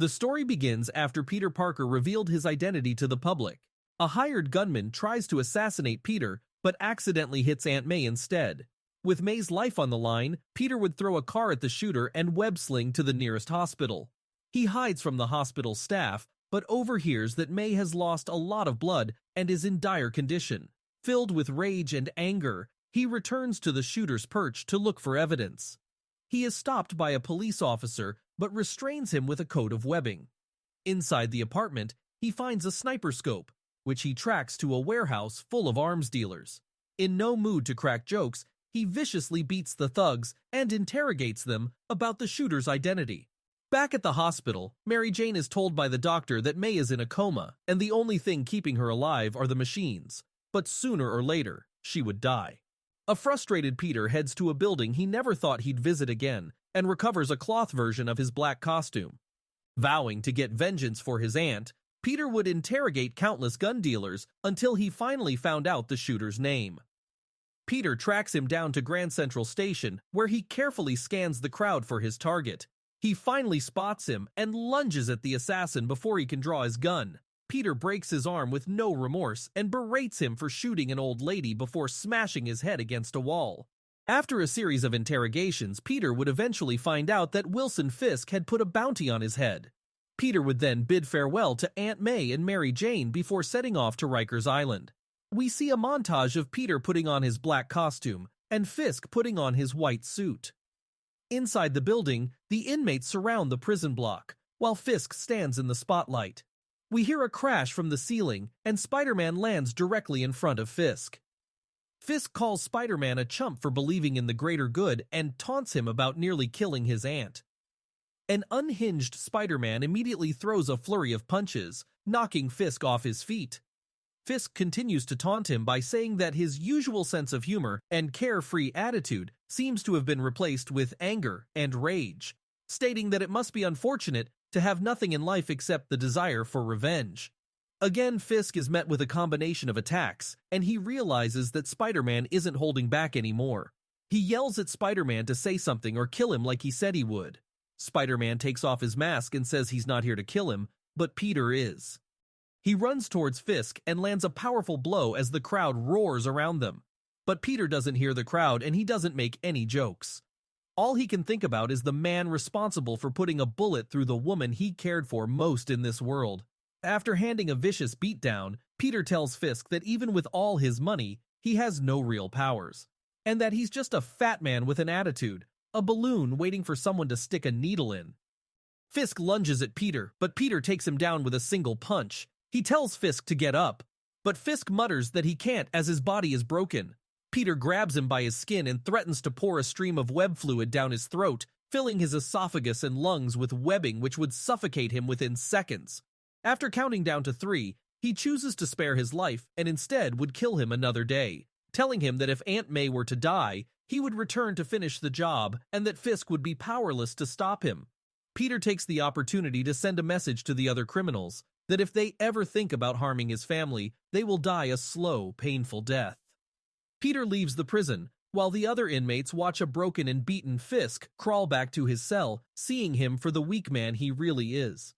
The story begins after Peter Parker revealed his identity to the public. A hired gunman tries to assassinate Peter, but accidentally hits Aunt May instead. With May's life on the line, Peter would throw a car at the shooter and web-sling to the nearest hospital. He hides from the hospital staff, but overhears that May has lost a lot of blood and is in dire condition. Filled with rage and anger, he returns to the shooter's perch to look for evidence. He is stopped by a police officer, but restrains him with a coat of webbing. Inside the apartment, he finds a sniper scope, which he tracks to a warehouse full of arms dealers. In no mood to crack jokes, he viciously beats the thugs and interrogates them about the shooter's identity. Back at the hospital, Mary Jane is told by the doctor that May is in a coma, and the only thing keeping her alive are the machines. But sooner or later, she would die. A frustrated Peter heads to a building he never thought he'd visit again, and recovers a cloth version of his black costume. Vowing to get vengeance for his aunt, Peter would interrogate countless gun dealers until he finally found out the shooter's name. Peter tracks him down to Grand Central Station, where he carefully scans the crowd for his target. He finally spots him and lunges at the assassin before he can draw his gun. Peter breaks his arm with no remorse and berates him for shooting an old lady before smashing his head against a wall. After a series of interrogations, Peter would eventually find out that Wilson Fisk had put a bounty on his head. Peter would then bid farewell to Aunt May and Mary Jane before setting off to Rikers Island. We see a montage of Peter putting on his black costume and Fisk putting on his white suit. Inside the building, the inmates surround the prison block, while Fisk stands in the spotlight. We hear a crash from the ceiling, and Spider-Man lands directly in front of Fisk. Fisk calls Spider-Man a chump for believing in the greater good and taunts him about nearly killing his aunt. An unhinged Spider-Man immediately throws a flurry of punches, knocking Fisk off his feet. Fisk continues to taunt him by saying that his usual sense of humor and carefree attitude seems to have been replaced with anger and rage, stating that it must be unfortunate to have nothing in life except the desire for revenge. Again, Fisk is met with a combination of attacks, and he realizes that Spider-Man isn't holding back anymore. He yells at Spider-Man to say something or kill him like he said he would. Spider-Man takes off his mask and says he's not here to kill him, but Peter is. He runs towards Fisk and lands a powerful blow as the crowd roars around them. But Peter doesn't hear the crowd and he doesn't make any jokes. All he can think about is the man responsible for putting a bullet through the woman he cared for most in this world. After handing a vicious beatdown, Peter tells Fisk that even with all his money, he has no real powers, and that he's just a fat man with an attitude, a balloon waiting for someone to stick a needle in. Fisk lunges at Peter, but Peter takes him down with a single punch. He tells Fisk to get up, but Fisk mutters that he can't as his body is broken. Peter grabs him by his skin and threatens to pour a stream of web fluid down his throat, filling his esophagus and lungs with webbing which would suffocate him within seconds. After counting down to 3, he chooses to spare his life and instead would kill him another day, telling him that if Aunt May were to die, he would return to finish the job and that Fisk would be powerless to stop him. Peter takes the opportunity to send a message to the other criminals that if they ever think about harming his family, they will die a slow, painful death. Peter leaves the prison, while the other inmates watch a broken and beaten Fisk crawl back to his cell, seeing him for the weak man he really is.